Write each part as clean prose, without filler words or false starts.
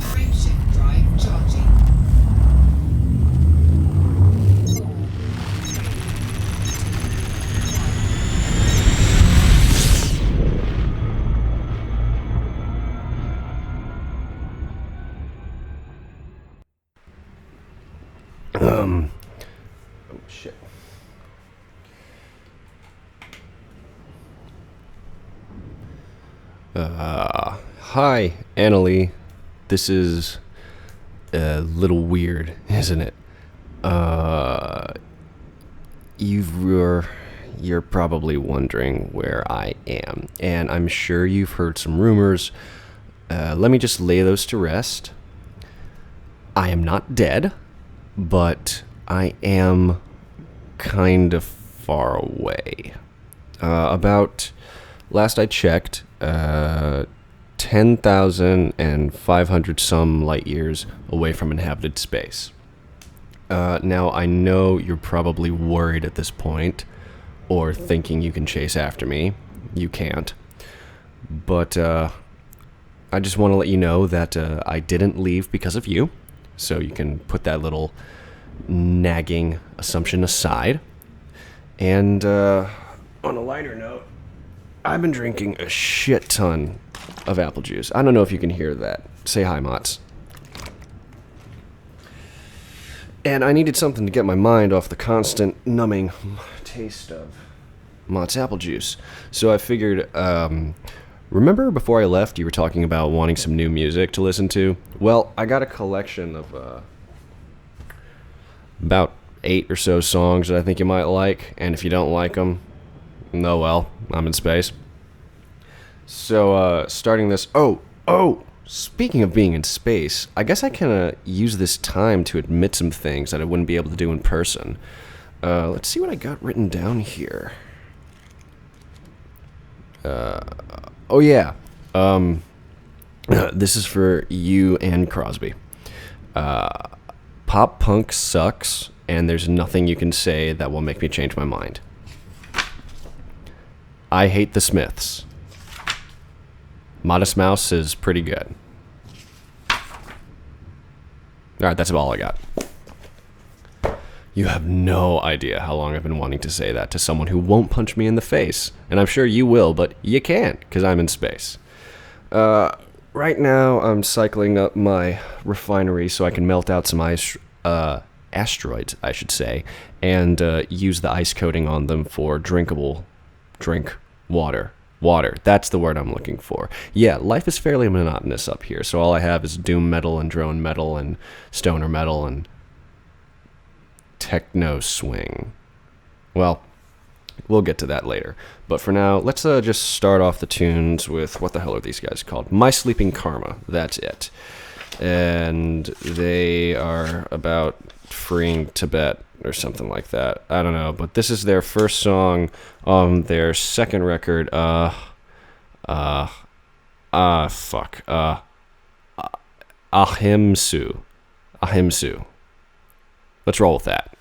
Frameshift drive charging. 4, 3, 2, 1. Oh shit. Hi, Annalie. This is a little weird, isn't it? You're probably wondering where I am, and I'm sure you've heard some rumors. Let me just lay those to rest. I am not dead, but I am kind of far away. About, last I checked, 10,500 some light years away from inhabited space. Now, I know you're probably worried at this point, or thinking you can chase after me. You can't. But I just want to let you know that I didn't leave because of you, so you can put that little nagging assumption aside. And on a lighter note, I've been drinking a shit ton of apple juice. I don't know if you can hear that. Say hi, Mott's. And I needed something to get my mind off the constant numbing taste of Mott's apple juice. So I figured, remember before I left you were talking about wanting some new music to listen to? Well, I got a collection of about 8 or so songs that I think you might like, and if you don't like them, no, well, I'm in space. So, starting this... Oh! Speaking of being in space, I guess I can use this time to admit some things that I wouldn't be able to do in person. Let's see what I got written down here. Oh yeah. This is for you and Crosby. Pop punk sucks, and there's nothing you can say that will make me change my mind. I hate the Smiths. Modest Mouse is pretty good. Alright, that's all I got. You have no idea how long I've been wanting to say that to someone who won't punch me in the face. And I'm sure you will, but you can't, because I'm in space. Right now, I'm cycling up my refinery so I can melt out some asteroids, I should say, and use the ice coating on them for drinkable water. Water, that's the word I'm looking for. Yeah, life is fairly monotonous up here, so all I have is doom metal and drone metal and stoner metal and techno swing. Well, we'll get to that later. But for now, let's just start off the tunes with, what the hell are these guys called? My Sleeping Karma, that's it. And they are about freeing Tibet or something like that. I don't know, but this is their first song on their second record, Ahimsu. Ahimsu. Let's roll with that.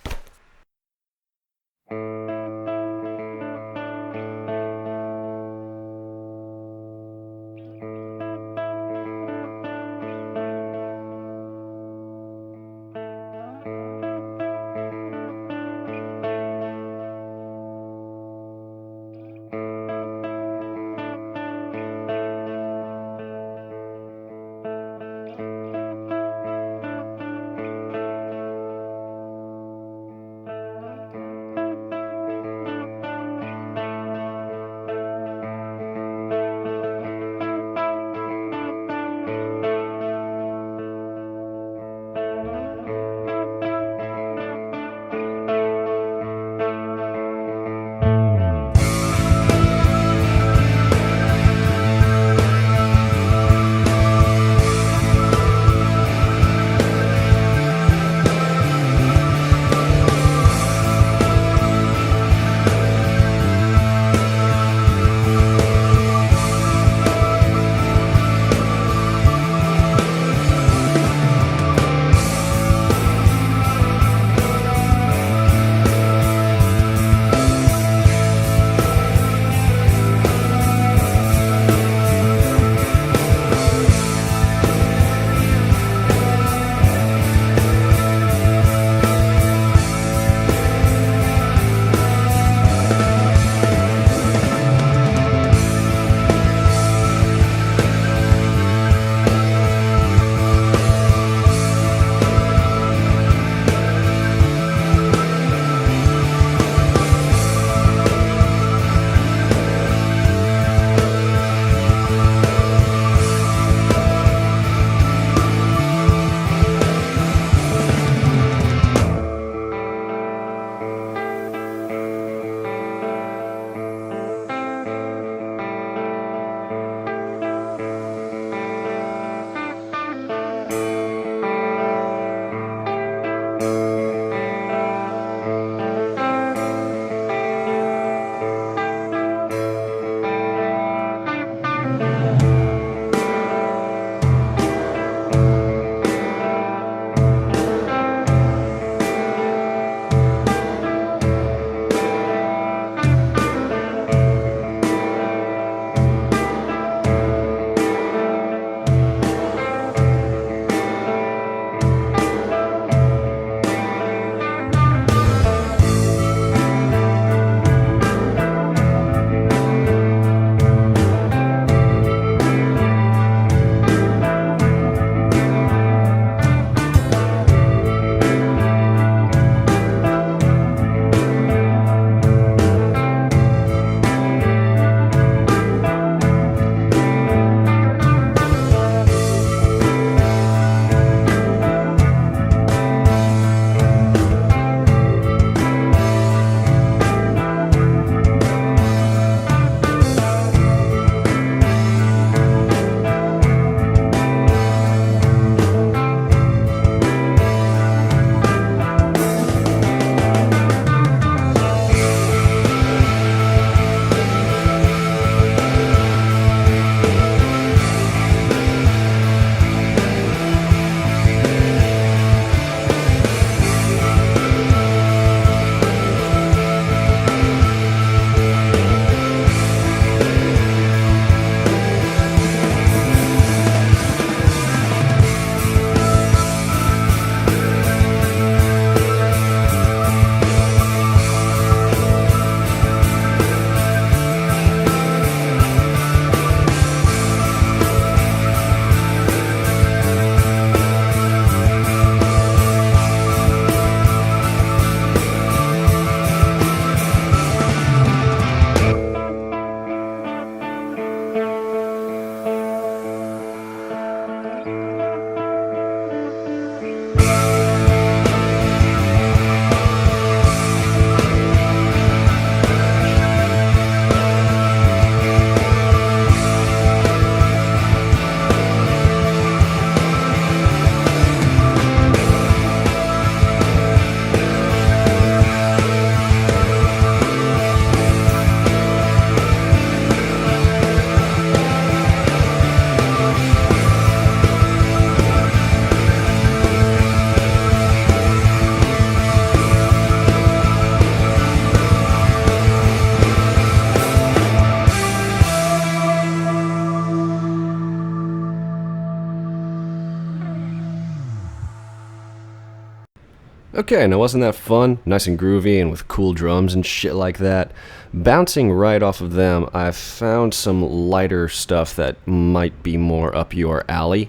Okay, now wasn't that fun? Nice and groovy and with cool drums and shit like that. Bouncing right off of them, I've found some lighter stuff that might be more up your alley.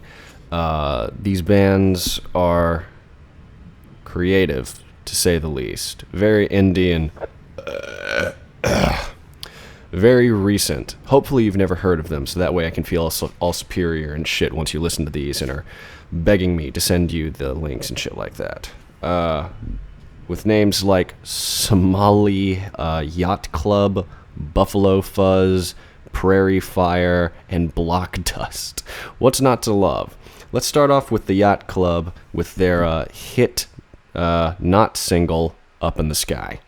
These bands are creative, to say the least. Very indie and very recent. Hopefully you've never heard of them, so that way I can feel all superior and shit once you listen to these and are begging me to send you the links and shit like that. With names like Somali Yacht Club, Buffalo Fuzz, Prairie Fire, and Block Dust. What's not to love? Let's start off with the Yacht Club with their hit, not single, Up in the Sky.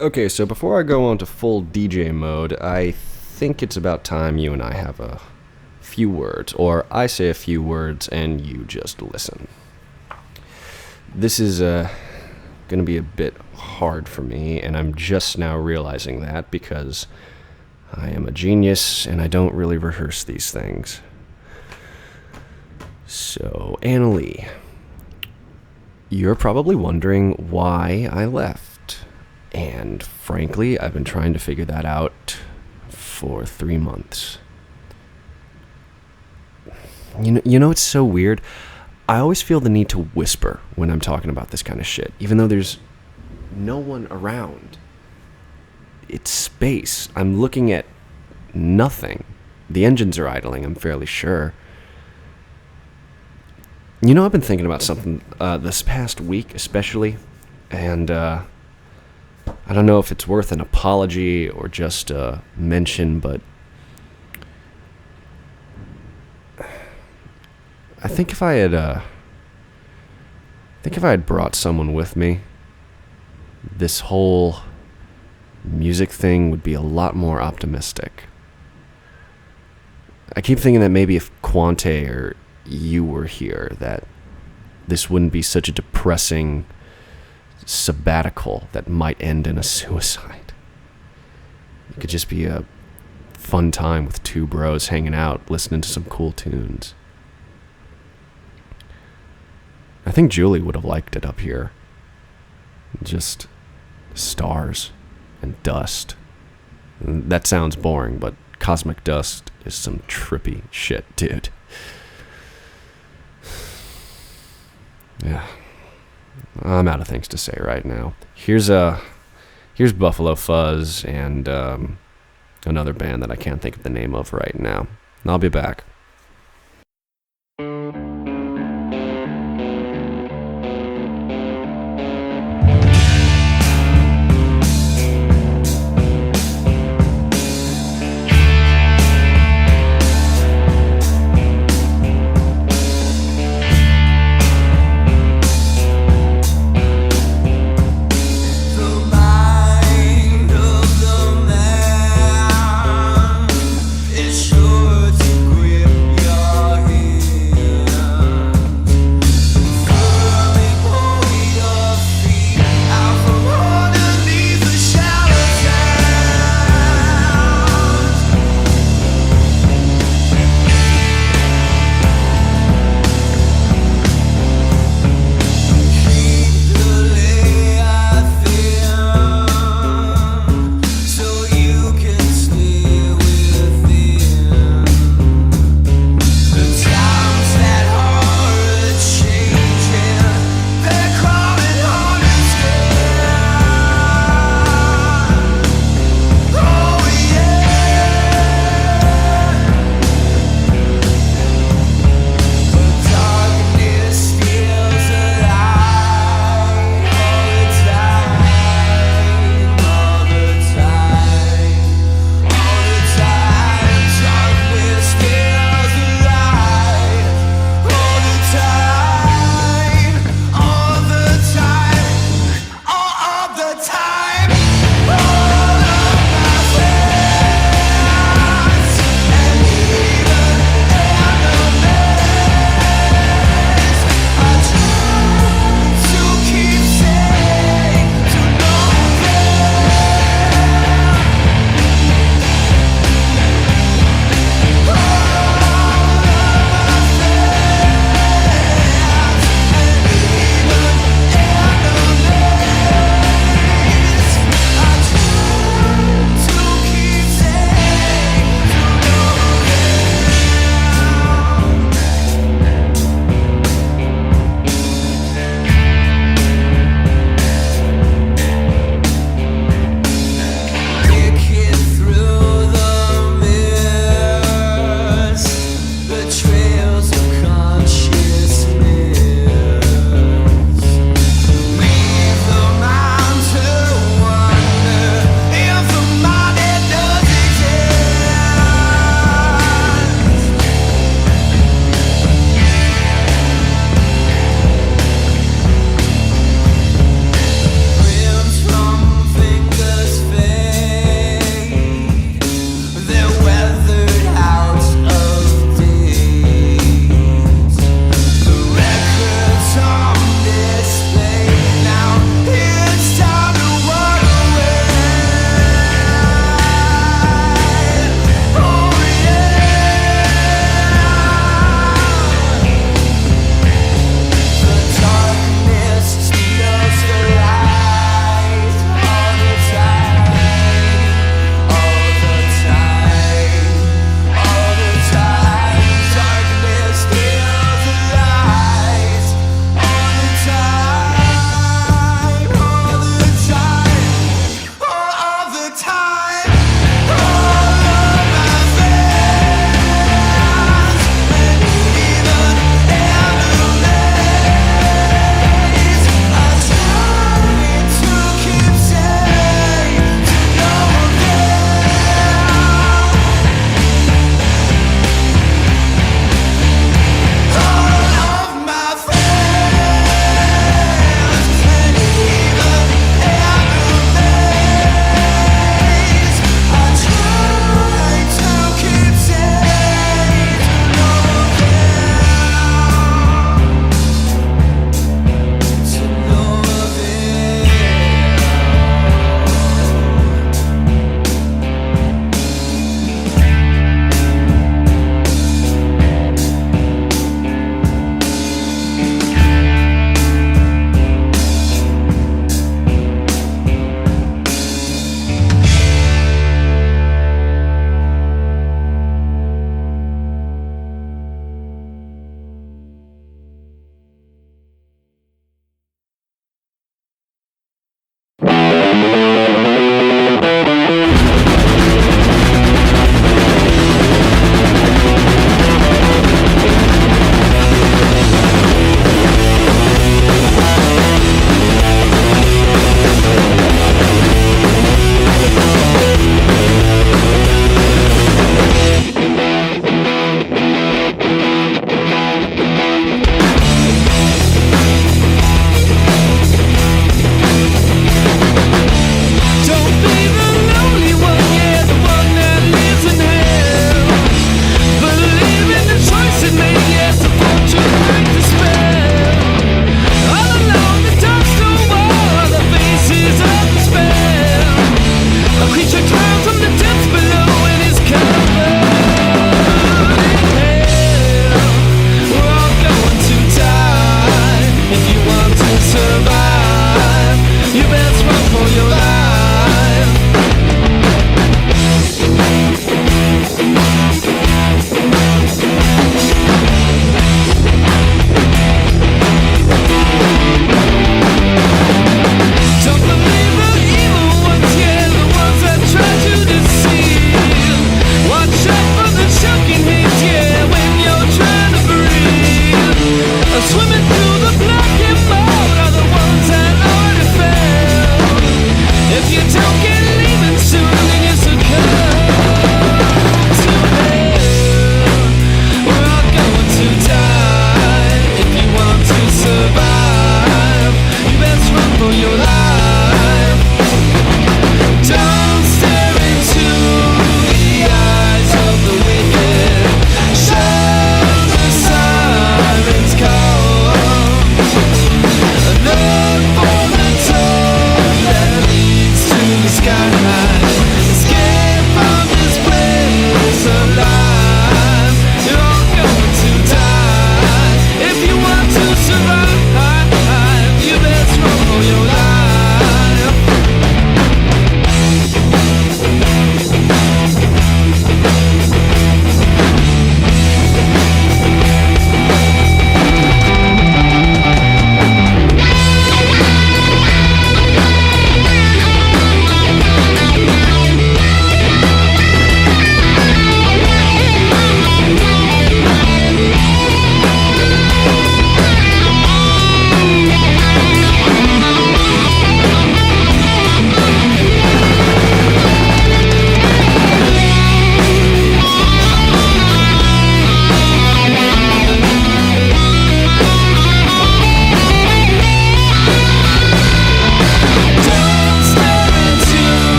Okay, so before I go on to full DJ mode, I think it's about time you and I have a few words, or I say a few words and you just listen. This is going to be a bit hard for me, and I'm just now realizing that because I am a genius and I don't really rehearse these things. So, Annalie, you're probably wondering why I left. And frankly, I've been trying to figure that out for 3 months. You know, it's so weird. I always feel the need to whisper when I'm talking about this kind of shit, even though there's no one around. It's space. I'm looking at nothing. The engines are idling, I'm fairly sure. You know, I've been thinking about something this past week especially, and I don't know if it's worth an apology or just a mention, but I think if I had brought someone with me, this whole music thing would be a lot more optimistic. I keep thinking that maybe if Quante or you were here, that this wouldn't be such a depressing sabbatical that might end in a suicide. It could just be a fun time with two bros hanging out, listening to some cool tunes. I think Julie would have liked it up here. Just stars and dust. And that sounds boring, but cosmic dust is some trippy shit, dude. Yeah. I'm out of things to say right now. Here's Buffalo Fuzz and another band that I can't think of the name of right now. I'll be back. Sure to grip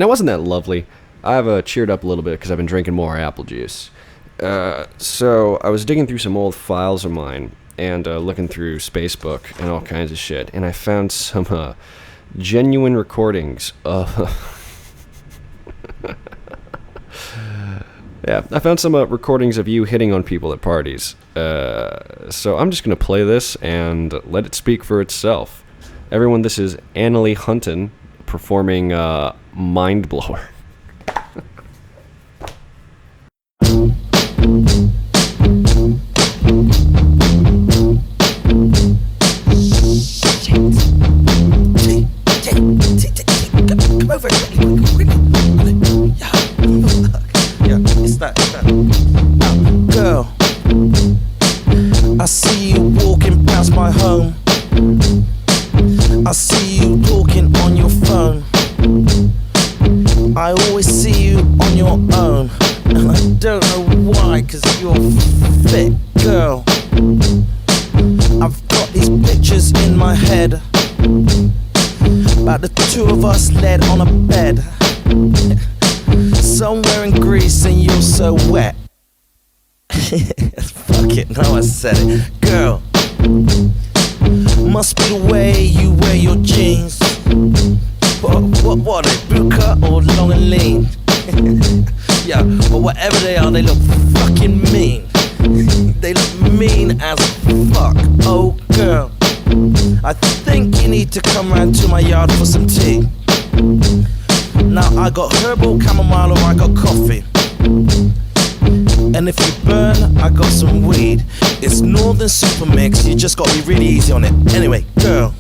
Now, wasn't that lovely? I've cheered up a little bit because I've been drinking more apple juice. So I was digging through some old files of mine and looking through Spacebook and all kinds of shit, and I found some genuine recordings of... Yeah, I found some recordings of you hitting on people at parties. So I'm just going to play this and let it speak for itself. Everyone, this is Annalie Hunton performing Mind Blower. Come over quickly. Yeah, it's that. Girl, I see you walking past my home. I see you talking on your phone. I always see you on your own, and I don't know why, 'cause you're fit, girl. I've got these pictures in my head about the two of us laid on a bed somewhere in Greece, and you're so wet. Fuck it, now I said it. Girl, must be the way you wear your jeans. What are they, bootcut or long and lean? Yeah, but whatever they are, they look fucking mean. They look mean as fuck. Oh girl, I think you need to come round to my yard for some tea. Now I got herbal chamomile or I got coffee. And if you burn, I got some weed. It's Northern Super Mix, you just gotta be really easy on it. Anyway, girl,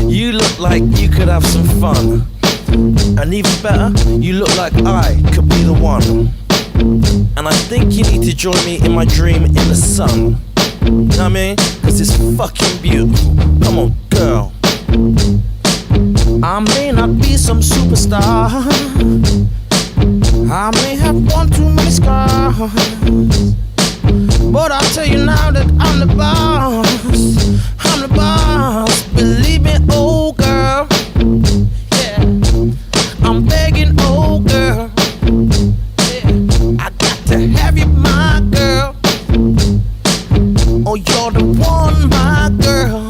you look like you could have some fun. And even better, you look like I could be the one. And I think you need to join me in my dream in the sun. You know what I mean? 'Cause it's fucking beautiful. Come on, girl. I may not be some superstar, I may have one too many scars, but I'll tell you now that I'm the boss. I'm the boss, believe me, oh girl. Yeah, I'm begging, oh girl. Yeah, I got to have you, my girl. Oh, you're the one, my girl.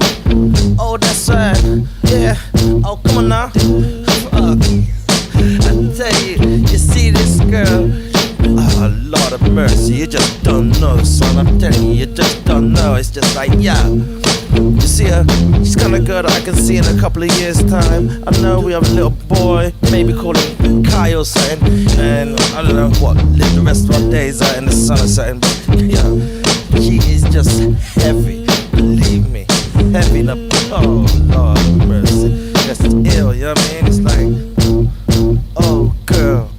Oh, that's right. Yeah. Oh, come on now. Fuck. I tell you, you see this girl? Oh, Lord of mercy, you just don't know, son. I'm telling you, you just don't know. It's just like, yeah. You see her? She's kind of good. I can see in a couple of years' time. I know we have a little boy, maybe call him Kai or something. And I don't know what, live the rest of our days out in the sun or something. But yeah, she is just heavy. Believe me, heavy. Oh, Lord of mercy. Just ill, you know what I mean? It's like, oh, girl.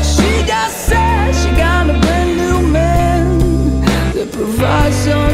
She just said she got a brand new man that provides some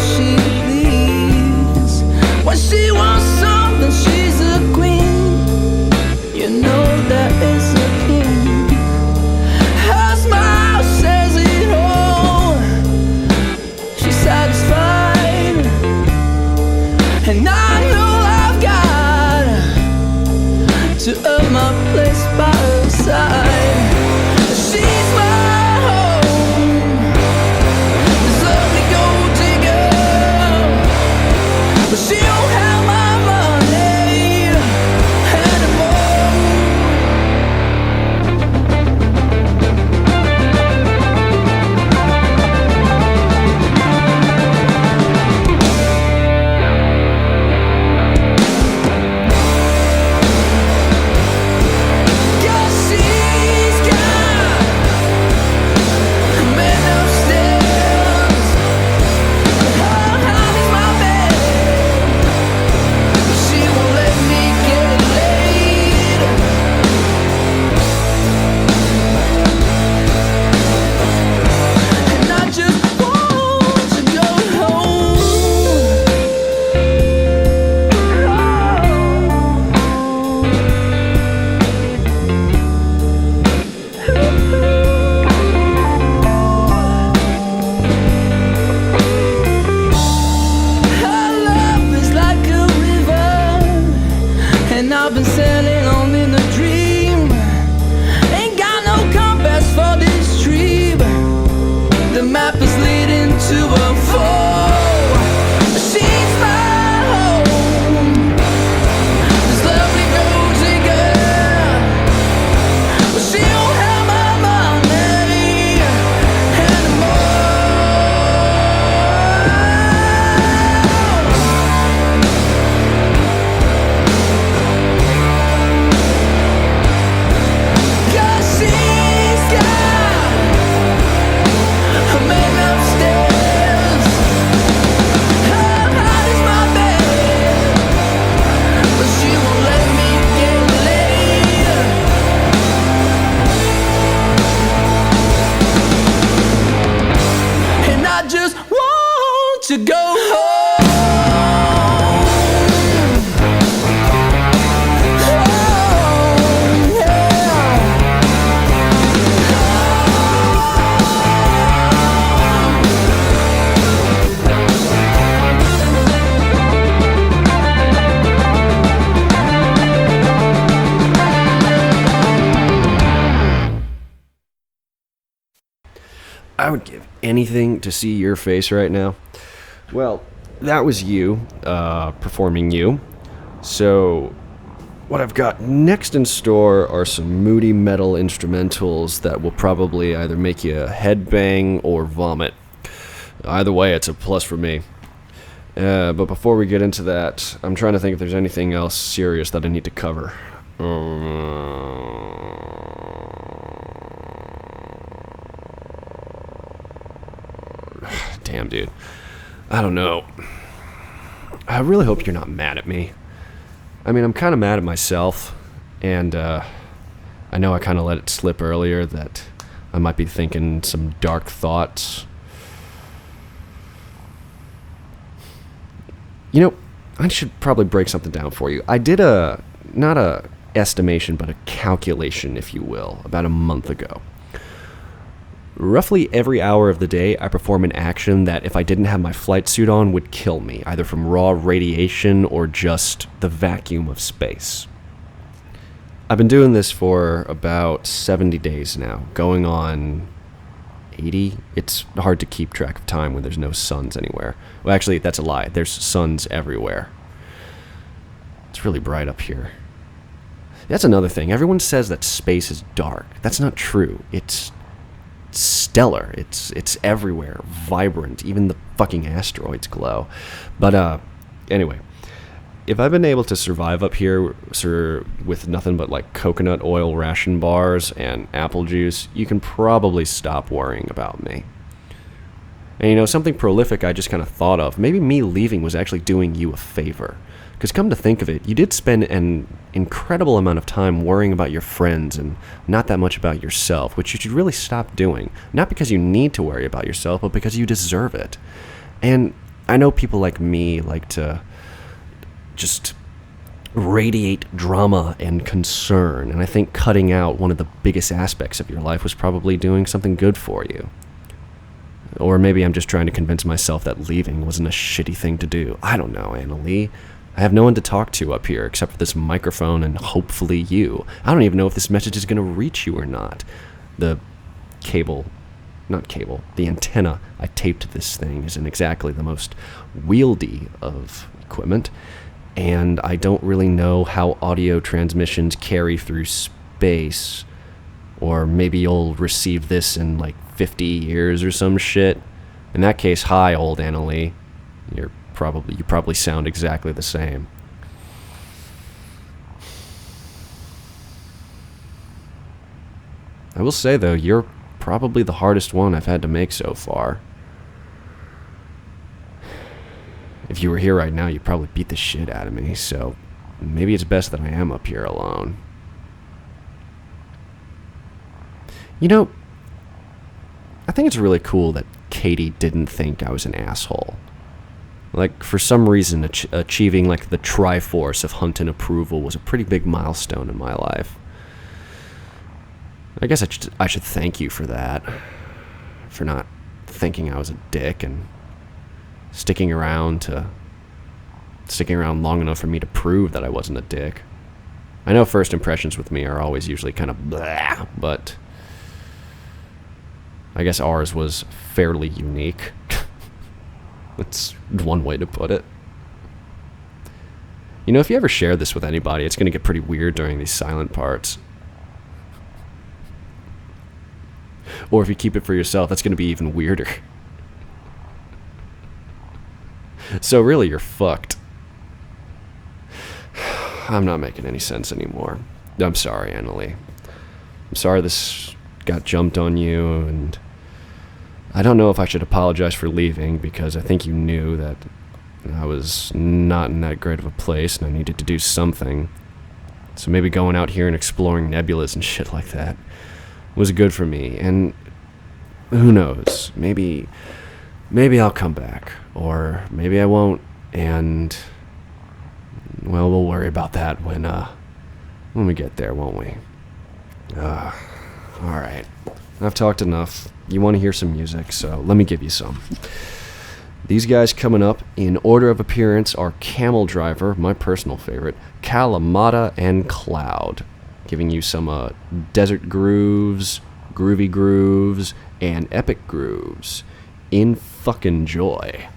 I just want to go home. I would give anything to see your face right now. Well, that was you, performing you. So, what I've got next in store are some moody metal instrumentals that will probably either make you headbang or vomit. Either way, it's a plus for me. But before we get into that, I'm trying to think if there's anything else serious that I need to cover. Damn, dude. I don't know. I really hope you're not mad at me. I mean, I'm kind of mad at myself, and I know I kind of let it slip earlier that I might be thinking some dark thoughts. You know, I should probably break something down for you. I did not a estimation, but a calculation, if you will, about a month ago. Roughly every hour of the day, I perform an action that, if I didn't have my flight suit on, would kill me, either from raw radiation or just the vacuum of space. I've been doing this for about 70 days now, going on 80. It's hard to keep track of time when there's no suns anywhere. Well, actually, that's a lie. There's suns everywhere. It's really bright up here. That's another thing. Everyone says that space is dark. That's not true. It's stellar. It's everywhere, vibrant. Even the fucking asteroids glow. But anyway, if I've been able to survive up here, sir, with nothing but like coconut oil ration bars and apple juice, you can probably stop worrying about me. And you know, something prolific I just kind of thought of. Maybe me leaving was actually doing you a favor. Because come to think of it, you did spend an incredible amount of time worrying about your friends and not that much about yourself, which you should really stop doing. Not because you need to worry about yourself, but because you deserve it. And I know people like me like to just radiate drama and concern, and I think cutting out one of the biggest aspects of your life was probably doing something good for you. Or maybe I'm just trying to convince myself that leaving wasn't a shitty thing to do. I don't know, Annalie. I have no one to talk to up here except for this microphone and hopefully you. I don't even know if this message is going to reach you or not. The antenna I taped to this thing isn't exactly the most wieldy of equipment, and I don't really know how audio transmissions carry through space, or maybe you'll receive this in like 50 years or some shit. In that case, hi, old Annalie. You probably sound exactly the same. I will say, though, you're probably the hardest one I've had to make so far. If you were here right now, you'd probably beat the shit out of me, so maybe it's best that I am up here alone. You know, I think it's really cool that Katie didn't think I was an asshole. Like, for some reason, achieving, like, the Triforce of Huntin' approval was a pretty big milestone in my life. I guess I should thank you for that. For not thinking I was a dick and sticking around long enough for me to prove that I wasn't a dick. I know first impressions with me are always usually kind of blah, but I guess ours was fairly unique. That's one way to put it. You know, if you ever share this with anybody, it's going to get pretty weird during these silent parts. Or if you keep it for yourself, that's going to be even weirder. So really, you're fucked. I'm not making any sense anymore. I'm sorry, Annalie. I'm sorry this got jumped on you, and I don't know if I should apologize for leaving, because I think you knew that I was not in that great of a place and I needed to do something. So maybe going out here and exploring nebulas and shit like that was good for me. And who knows, maybe maybe I'll come back, or maybe I won't, and, well, we'll worry about that when we get there, won't we? Alright. I've talked enough. You want to hear some music, so let me give you some. These guys coming up in order of appearance are Camel Driver, my personal favorite, Kalamata, and Cloud, giving you some desert grooves, groovy grooves, and epic grooves. In fucking joy.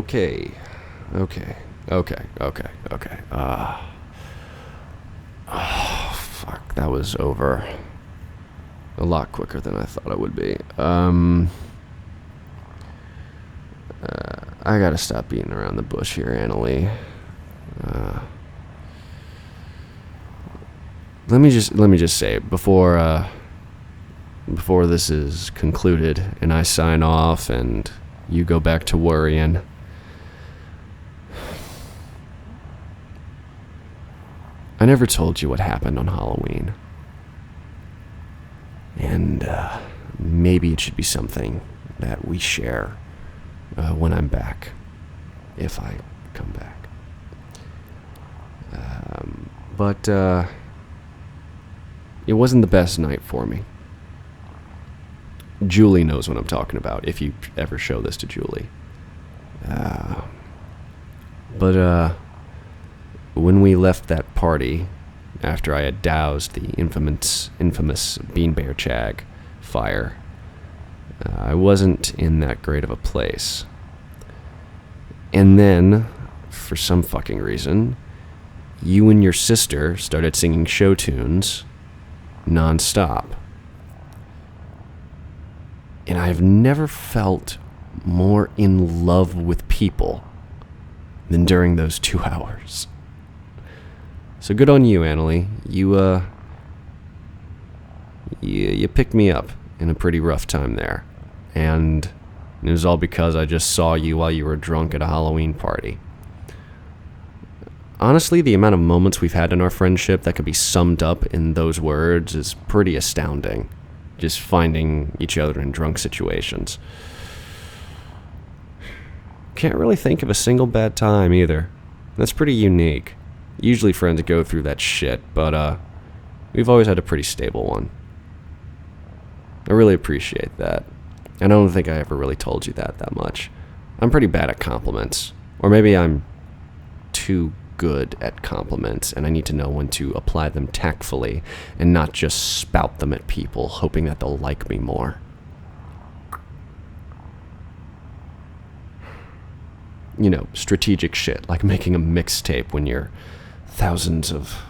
Okay. Oh, fuck. That was over a lot quicker than I thought it would be. I gotta stop beating around the bush here, Annalie. Let me just say, before this is concluded and I sign off and you go back to worrying, I never told you what happened on Halloween. And maybe it should be something that we share when I'm back, if I come back. But it wasn't the best night for me. Julie knows what I'm talking about, if you ever show this to Julie. But when we left that party, after I had doused the infamous Bean Bear Chag fire, I wasn't in that great of a place. And then, for some fucking reason, you and your sister started singing show tunes non-stop. And I've never felt more in love with people than during those 2 hours. So good on you, Annalie. You picked me up in a pretty rough time there. And it was all because I just saw you while you were drunk at a Halloween party. Honestly, the amount of moments we've had in our friendship that could be summed up in those words is pretty astounding. Just finding each other in drunk situations. Can't really think of a single bad time either. That's pretty unique. Usually friends go through that shit, but we've always had a pretty stable one. I really appreciate that. And I don't think I ever really told you that much. I'm pretty bad at compliments. Or maybe I'm too good at compliments, and I need to know when to apply them tactfully and not just spout them at people, hoping that they'll like me more. You know, strategic shit, like making a mixtape when you're thousands of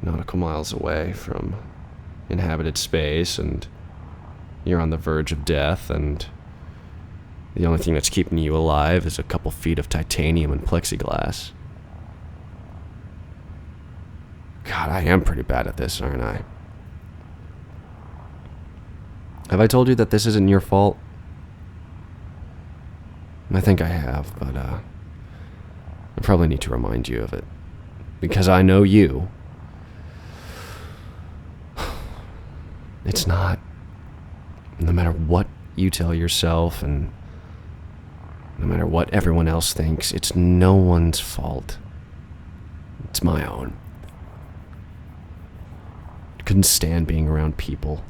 nautical miles away from inhabited space and you're on the verge of death, and the only thing that's keeping you alive is a couple feet of titanium and plexiglass. God, I am pretty bad at this, aren't I? Have I told you that this isn't your fault? I think I have, but I probably need to remind you of it. Because I know you. It's not. No matter what you tell yourself and no matter what everyone else thinks, it's no one's fault. It's my own. Couldn't stand being around people.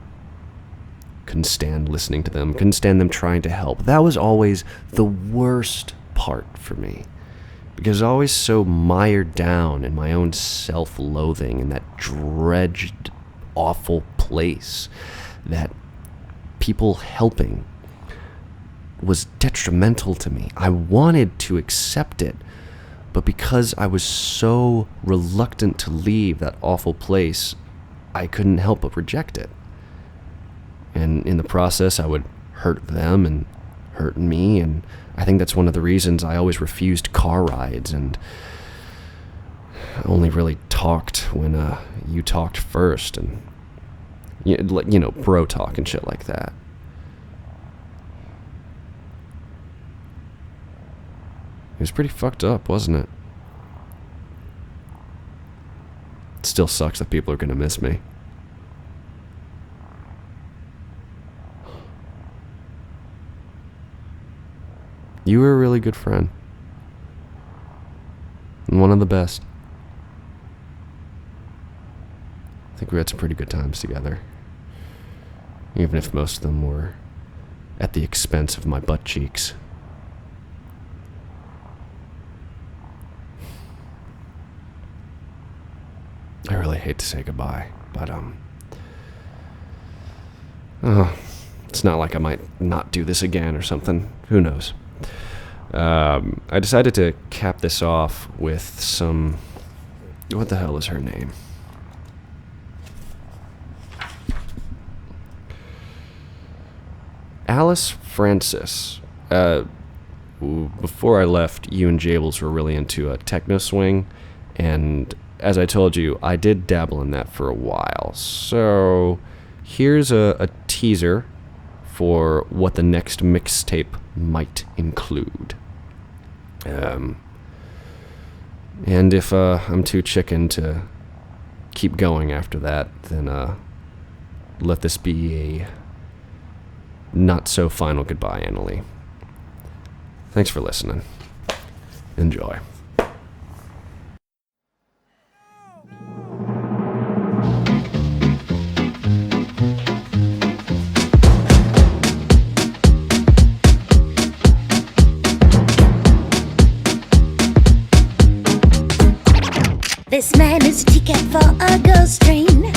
Couldn't stand listening to them. Couldn't stand them trying to help. That was always the worst part for me. Because I was always so mired down in my own self-loathing in that dredged, awful place that people helping was detrimental to me. I wanted to accept it, but because I was so reluctant to leave that awful place, I couldn't help but reject it. And in the process, I would hurt them and hurt me, and I think that's one of the reasons I always refused car rides and only really talked when you talked first, and you know, bro talk and shit like that. It was pretty fucked up, wasn't it? It still sucks that people are gonna miss me. You were a really good friend. And one of the best. I think we had some pretty good times together. Even if most of them were at the expense of my butt cheeks. I really hate to say goodbye, but it's not like I might not do this again or something. Who knows? I decided to cap this off with some... What the hell is her name? Alice Francis. Before I left, you and Jables were really into a techno swing, and as I told you, I did dabble in that for a while. So here's a teaser for what the next mixtape might include. And if I'm too chicken to keep going after that, then let this be a not so final goodbye, Annalie. Thanks for listening. Enjoy. This man is a ticket for a ghost train.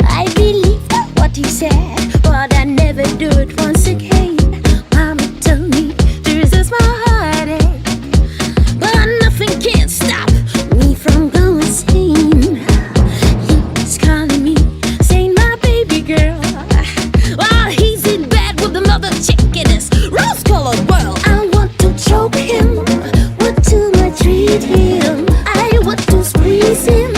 I believe what he said, but I never do it once again. Mama told me this is my heartache, but nothing can stop me from going insane. He's calling me, saying my baby girl, while he's in bed with another chick in this rose-colored world. I want to choke him, want to maltreat him. I want to squeeze him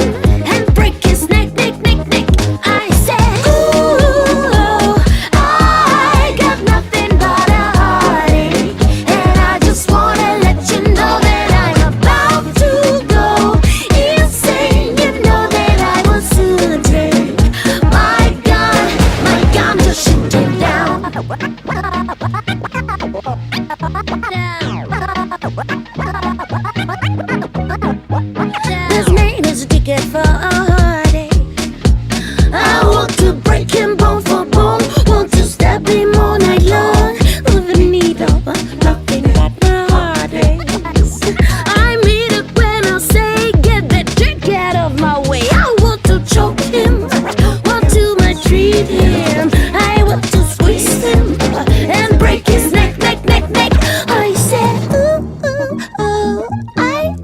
and break his neck, neck, neck, neck. I said, ooh, I got nothing but a heartache, and I just wanna let you know that I'm about to go insane. You know that I will soon take my gun to shoot him down. This man is a ticket for a heartache. I want to break him bone for bone, want to stab him all night long with a needle, nothing but my heartache. I mean it when I say get that dick out of my way. I want to choke him, want to maltreat him. I want to squeeze him and break his neck, neck, neck, neck. I said, I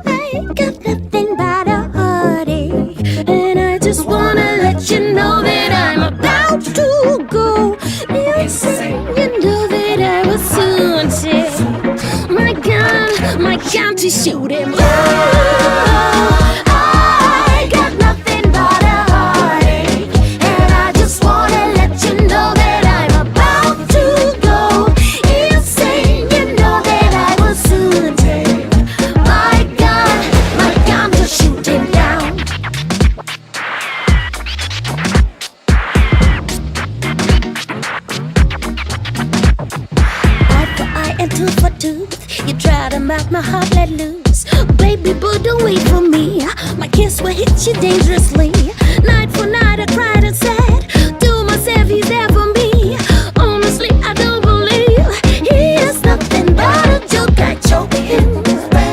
got nothing but a heartache, and I just wanna let you know that I'm about to go insane. You know that I will soon take my gun to shoot him down. I got nothing but a heartache, and I just wanna let you know that I'm about to go insane. You know that I will soon take my gun to shoot him down. Eye for eye and tooth for tooth, you try to make my heart let loose. Baby boo, don't wait for me, my kiss will hit you dangerously. Night for night I cried and said to myself, he's there for me. Honestly, I don't believe he is nothing but a joke. I choke him,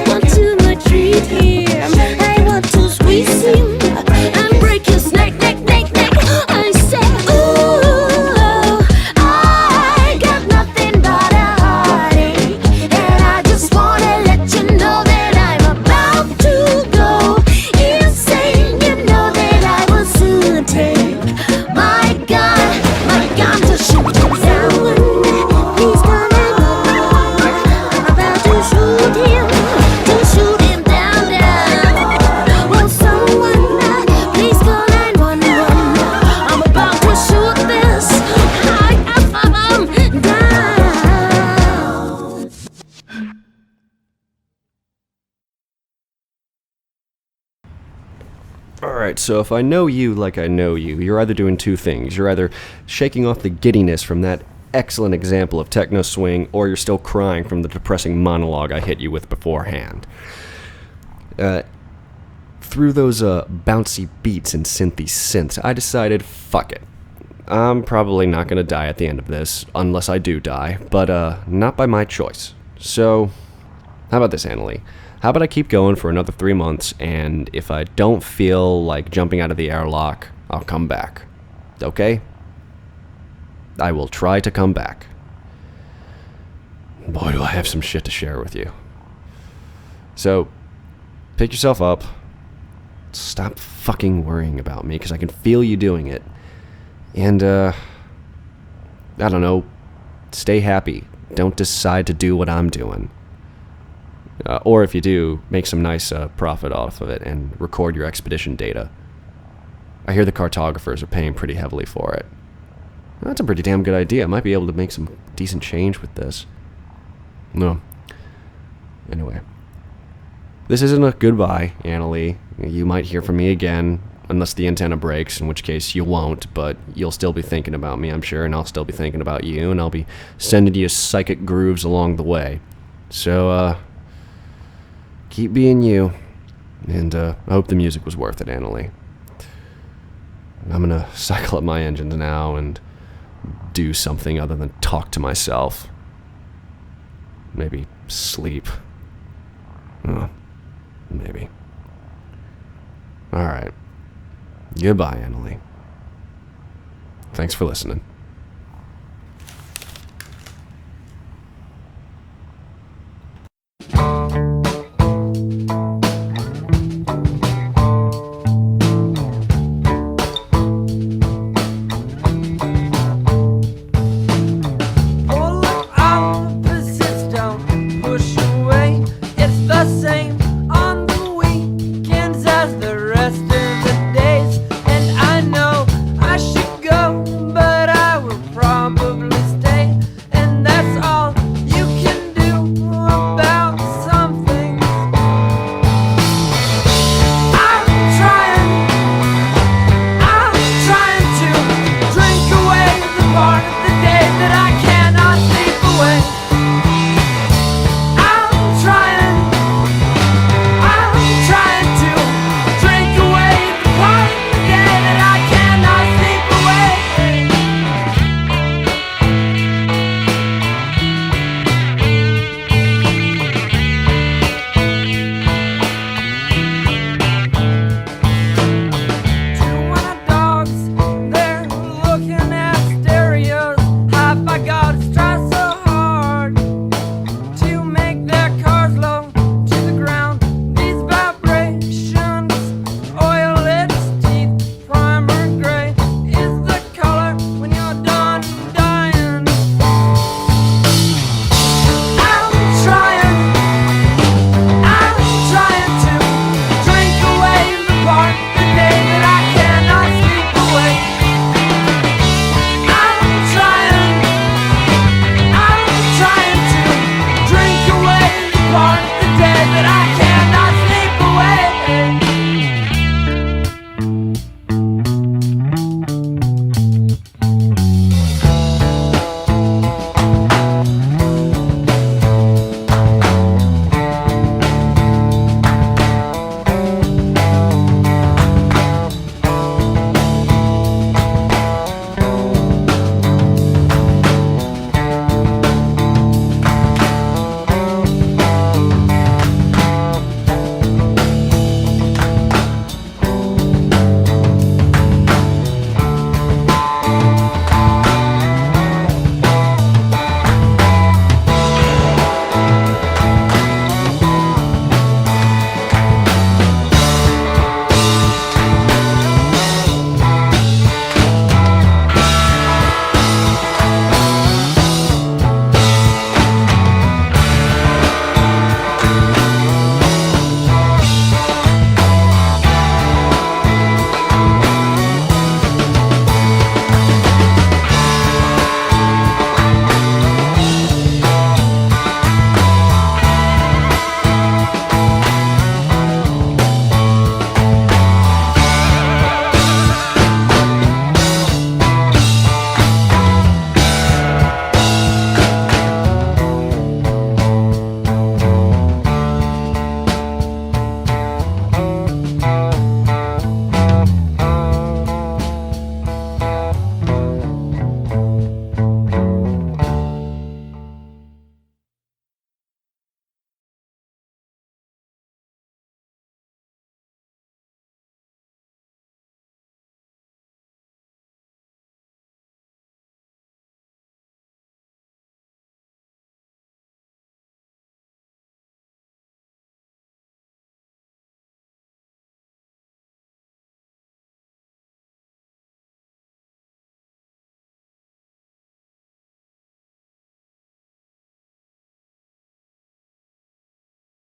want to maltreat him. I want to squeeze him and break his neck, neck, neck, neck. I said, ooh, I got nothing but a heartache, and I just wanna let you know that I'm about to go insane. You know that I will soon take my gun to shoot him down. He's coming on, I'm about to shoot him down, down. Will someone please call 911? I'm about to shoot this down. Alright, so if I know you like I know you, you're either doing two things. You're either shaking off the giddiness from that excellent example of techno swing, or you're still crying from the depressing monologue I hit you with beforehand. Through those bouncy beats and synthy synths, I decided, fuck it. I'm probably not gonna die at the end of this, unless I do die, but not by my choice. So, how about this, Annalie? How about I keep going for another 3 months, and if I don't feel like jumping out of the airlock, I'll come back. Okay? I will try to come back. boy, do I have some shit to share with you. So, pick yourself up. Stop fucking worrying about me, because I can feel you doing it. And, I don't know, stay happy. Don't decide to do what I'm doing. Or if you do, make some nice profit off of it and record your expedition data. I hear the cartographers are paying pretty heavily for it. That's a pretty damn good idea. I might be able to make some decent change with this. No. Anyway. This isn't a goodbye, Annalie. You might hear from me again, unless the antenna breaks, in which case you won't, but you'll still be thinking about me, I'm sure, and I'll still be thinking about you, and I'll be sending you psychic grooves along the way. So, keep being you, and I hope the music was worth it, Annalie. I'm gonna cycle up my engines now and do something other than talk to myself. Maybe sleep. Maybe. Alright. Goodbye, Annalie. Thanks for listening.